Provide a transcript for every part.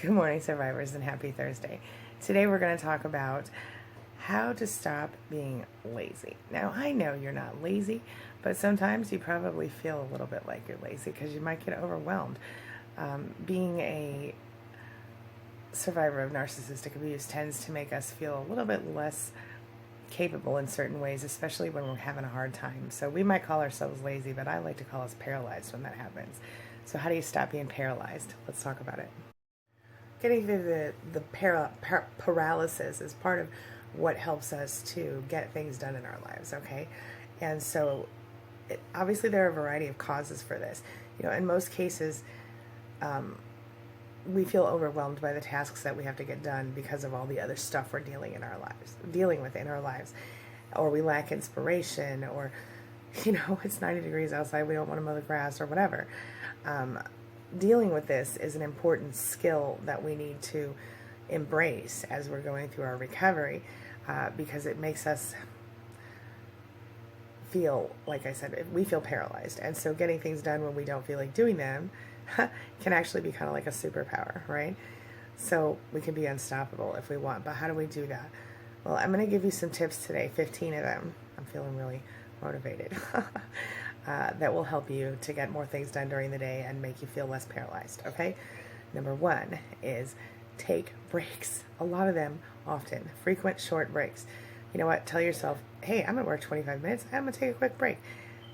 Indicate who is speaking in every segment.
Speaker 1: Good morning, survivors, and happy Thursday. Today we're going to talk about how to stop being lazy. Now, I know you're not lazy, but sometimes you probably feel a little bit like you're lazy because you might get overwhelmed. Being a survivor of narcissistic abuse tends to make us feel a little bit less capable in certain ways, especially when we're having a hard time. So we might call ourselves lazy, but I like to call us paralyzed when that happens. So how do you stop being paralyzed? Let's talk about it. Getting through the paralysis is part of what helps us to get things done in our lives, okay? And so obviously there are a variety of causes for this. You know, in most cases, we feel overwhelmed by the tasks that we have to get done because of all the other stuff we're dealing with in our lives. Or we lack inspiration, or, you know, it's 90 degrees outside, we don't want to mow the grass, or whatever. Dealing with this is an important skill that we need to embrace as we're going through our recovery, because it makes us feel, like I said, we feel paralyzed. And so getting things done when we don't feel like doing them can actually be kind of like a superpower, right? So we can be unstoppable if we want. But how do we do that? Well, I'm going to give you some tips today, 15 of them. I'm feeling really motivated. That will help you to get more things done during the day and make you feel less paralyzed, okay? Number one is take breaks. A lot of them, often. Frequent, short breaks. You know what? Tell yourself, hey, I'm going to work 25 minutes. I'm going to take a quick break.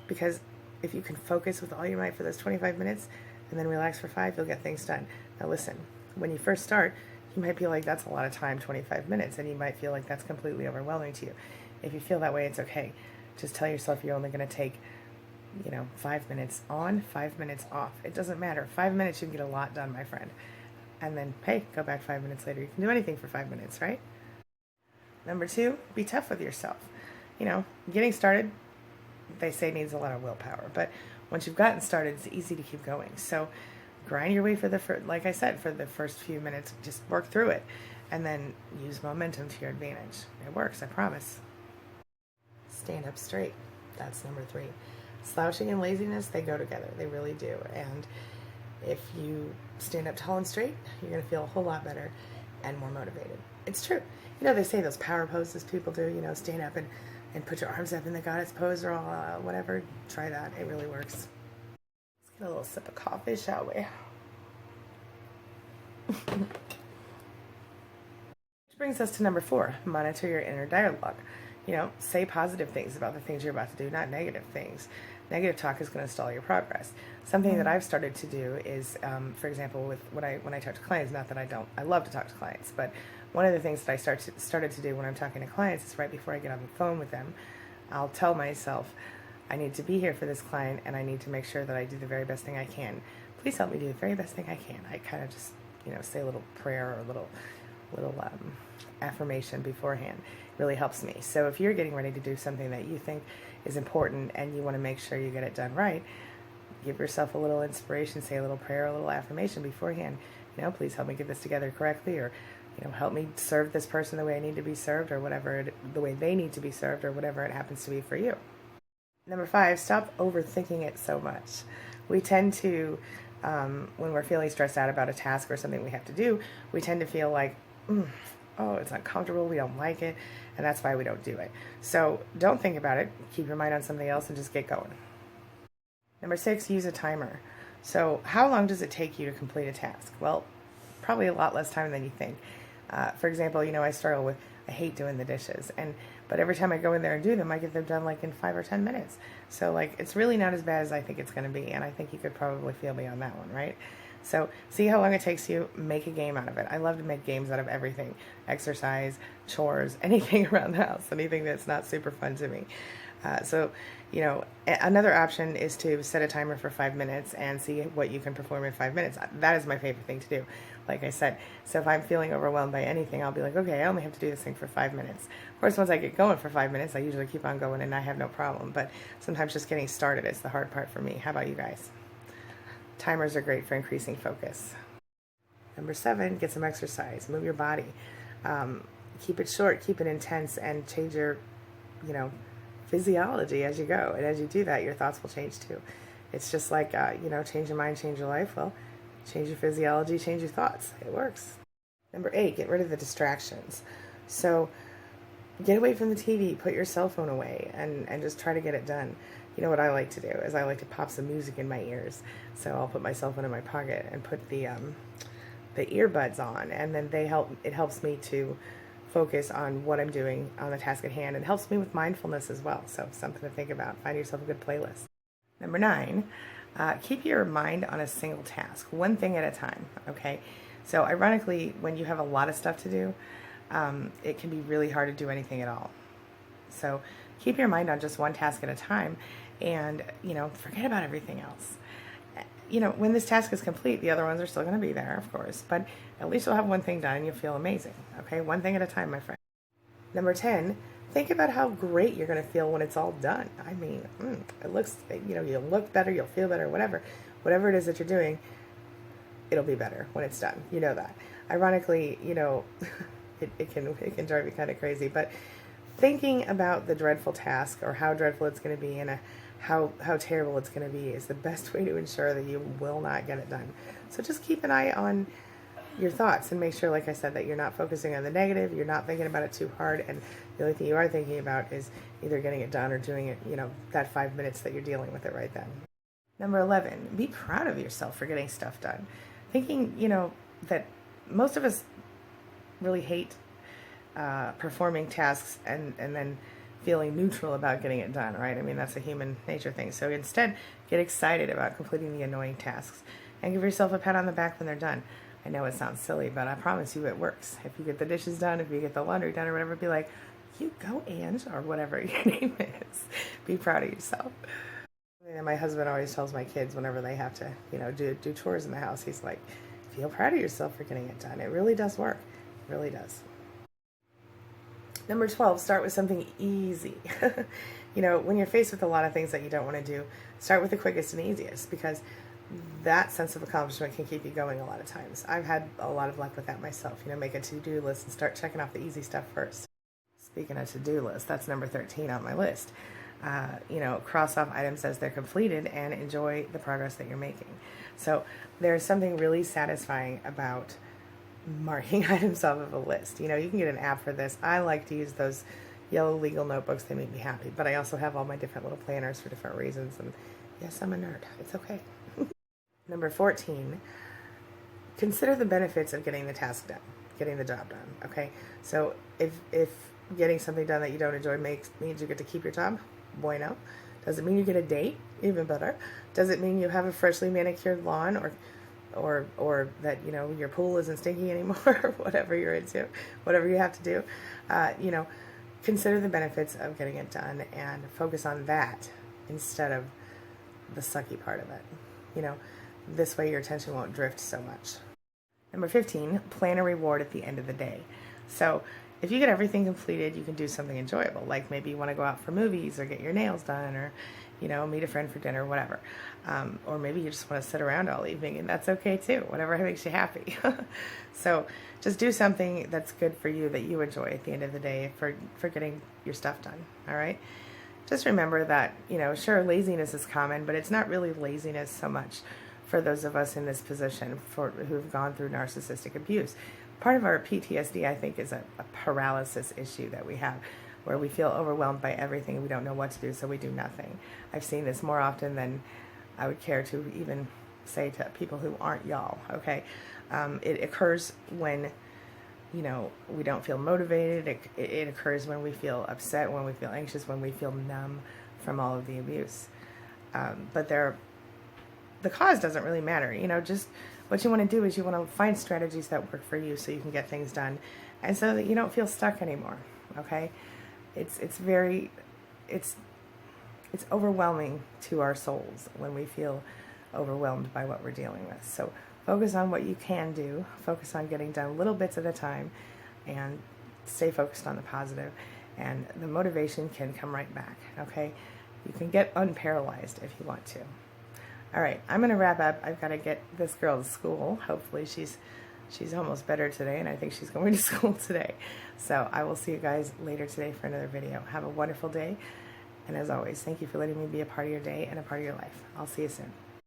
Speaker 1: Because if you can focus with all your might for those 25 minutes and then relax for 5, you'll get things done. Now listen, when you first start, you might feel like that's a lot of time, 25 minutes, and you might feel like that's completely overwhelming to you. If you feel that way, it's okay. Just tell yourself you're only going to take 5 minutes on, 5 minutes off. It doesn't matter. 5 minutes, you can get a lot done, my friend. And then, hey, go back 5 minutes later. You can do anything for 5 minutes, right? Number 2, be tough with yourself. Getting started, they say, needs a lot of willpower. But once you've gotten started, it's easy to keep going. So grind your way like I said, for the first few minutes. Just work through it. And then use momentum to your advantage. It works, I promise. Stand up straight. That's number 3. Slouching and laziness, they go together. They really do. And if you stand up tall and straight, you're going to feel a whole lot better and more motivated. It's true. They say those power poses people do, stand up and put your arms up in the goddess pose or all, whatever. Try that. It really works. Let's get a little sip of coffee, shall we? Which brings us to number 4, monitor your inner dialogue. Say positive things about the things you're about to do, not negative things. Negative talk is going to stall your progress. Something that I've started to do is, for example, with when I talk to clients, not that I love to talk to clients, but one of the things that I started to do when I'm talking to clients is right before I get on the phone with them, I'll tell myself, I need to be here for this client, and I need to make sure that I do the very best thing I can. Please help me do the very best thing I can. I kind of just, say a little prayer or a little affirmation beforehand. Really helps me. So if you're getting ready to do something that you think is important and you want to make sure you get it done right, give yourself a little inspiration, say a little prayer, a little affirmation beforehand. Please help me get this together correctly, or help me serve this person the way I need to be served, or whatever, the way they need to be served, or whatever it happens to be for you. Number 5, stop overthinking it so much. We tend to, when we're feeling stressed out about a task or something we have to do, we tend to feel like, oh, it's uncomfortable, we don't like it, and that's why we don't do it. So don't think about it. Keep your mind on something else and just get going. Number 6, use a timer. So how long does it take you to complete a task? Well, probably a lot less time than you think. For example, I hate doing the dishes, but every time I go in there and do them, I get them done like in 5 or 10 minutes. So it's really not as bad as I think it's going to be, and I think you could probably feel me on that one, right? So see how long it takes you, make a game out of it. I love to make games out of everything. Exercise, chores, anything around the house, anything that's not super fun to me. Another option is to set a timer for 5 minutes and see what you can perform in 5 minutes. That is my favorite thing to do, like I said. So if I'm feeling overwhelmed by anything, I'll be like, okay, I only have to do this thing for 5 minutes. Of course, once I get going for 5 minutes, I usually keep on going and I have no problem. But sometimes just getting started is the hard part for me. How about you guys? Timers are great for increasing focus. Number 7, get some exercise. Move your body. Keep it short, keep it intense, and change your, physiology as you go. And as you do that, your thoughts will change too. It's just like, change your mind, change your life. Well, Change your physiology, change your thoughts. It works. Number 8, get rid of the distractions. So get away from the TV, put your cell phone away, and just try to get it done. You know what I like to do is I like to pop some music in my ears. So I'll put my cell phone in my pocket and put the earbuds on, and then it helps me to focus on what I'm doing on the task at hand. It helps me with mindfulness as well. So something to think about. Find yourself a good playlist. Number 9, keep your mind on a single task, one thing at a time, okay? So ironically, when you have a lot of stuff to do, it can be really hard to do anything at all. So keep your mind on just one task at a time and, forget about everything else. When this task is complete, the other ones are still going to be there, of course, but at least you'll have one thing done and you'll feel amazing, okay? One thing at a time, my friend. Number 10, think about how great you're going to feel when it's all done. I mean, it looks, you'll look better, you'll feel better, whatever it is that you're doing, it'll be better when it's done. You know that. Ironically, it can drive you kind of crazy, but thinking about the dreadful task or how dreadful it's going to be and how terrible it's going to be is the best way to ensure that you will not get it done. So just keep an eye on your thoughts and make sure, like I said, that you're not focusing on the negative, you're not thinking about it too hard, and the only thing you are thinking about is either getting it done or doing it, that 5 minutes that you're dealing with it right then. Number 11, be proud of yourself for getting stuff done. Thinking, that most of us really hate performing tasks and then feeling neutral about getting it done, right? I mean, that's a human nature thing. So instead, get excited about completing the annoying tasks and give yourself a pat on the back when they're done. I know it sounds silly, but I promise you it works. If you get the dishes done, if you get the laundry done or whatever, be like, you go, Ange, or whatever your name is. Be proud of yourself. And my husband always tells my kids whenever they have to, do chores in the house, he's like, feel proud of yourself for getting it done. It really does work. It really does. Number 12, start with something easy. When you're faced with a lot of things that you don't want to do, start with the quickest and easiest, because that sense of accomplishment can keep you going a lot of times. I've had a lot of luck with that myself. Make a to-do list and start checking off the easy stuff first. Speaking of to-do list, that's number 13 on my list. Cross off items as they're completed and enjoy the progress that you're making. So there's something really satisfying about marking items off of a list. You can get an app for this. I like to use those yellow legal notebooks. They make me happy. But I also have all my different little planners for different reasons. And yes, I'm a nerd. It's okay. Number 14, consider the benefits of getting the task done, getting the job done, okay? So if getting something done that you don't enjoy means you get to keep your job, bueno. Does it mean you get a date? Even better. Does it mean you have a freshly manicured lawn or that, your pool isn't stinky anymore, or whatever you're into, whatever you have to do? Consider the benefits of getting it done and focus on that instead of the sucky part of it. This way your attention won't drift so much. Number 15, plan a reward at the end of the day. So if you get everything completed, you can do something enjoyable, like maybe you want to go out for movies or get your nails done or, meet a friend for dinner, whatever. Or maybe you just want to sit around all evening, and that's okay too, whatever makes you happy. So just do something that's good for you, that you enjoy at the end of the day for getting your stuff done, all right? Just remember that, sure, laziness is common, but it's not really laziness so much for those of us in this position who've gone through narcissistic abuse. Part of our PTSD, I think, is a paralysis issue that we have, where we feel overwhelmed by everything and we don't know what to do, so we do nothing. I've seen this more often than I would care to even say to people who aren't y'all, okay? It occurs when, we don't feel motivated. It occurs when we feel upset, when we feel anxious, when we feel numb from all of the abuse. But the cause doesn't really matter. Just what you want to do is you want to find strategies that work for you so you can get things done and so that you don't feel stuck anymore, okay? It's overwhelming to our souls when we feel overwhelmed by what we're dealing with. So focus on what you can do, focus on getting done little bits at a time, and stay focused on the positive, and the motivation can come right back, okay? You can get unparalyzed if you want to. All right, I'm going to wrap up. I've got to get this girl to school. Hopefully she's almost better today, and I think she's going to school today. So I will see you guys later today for another video. Have a wonderful day, and as always, thank you for letting me be a part of your day and a part of your life. I'll see you soon.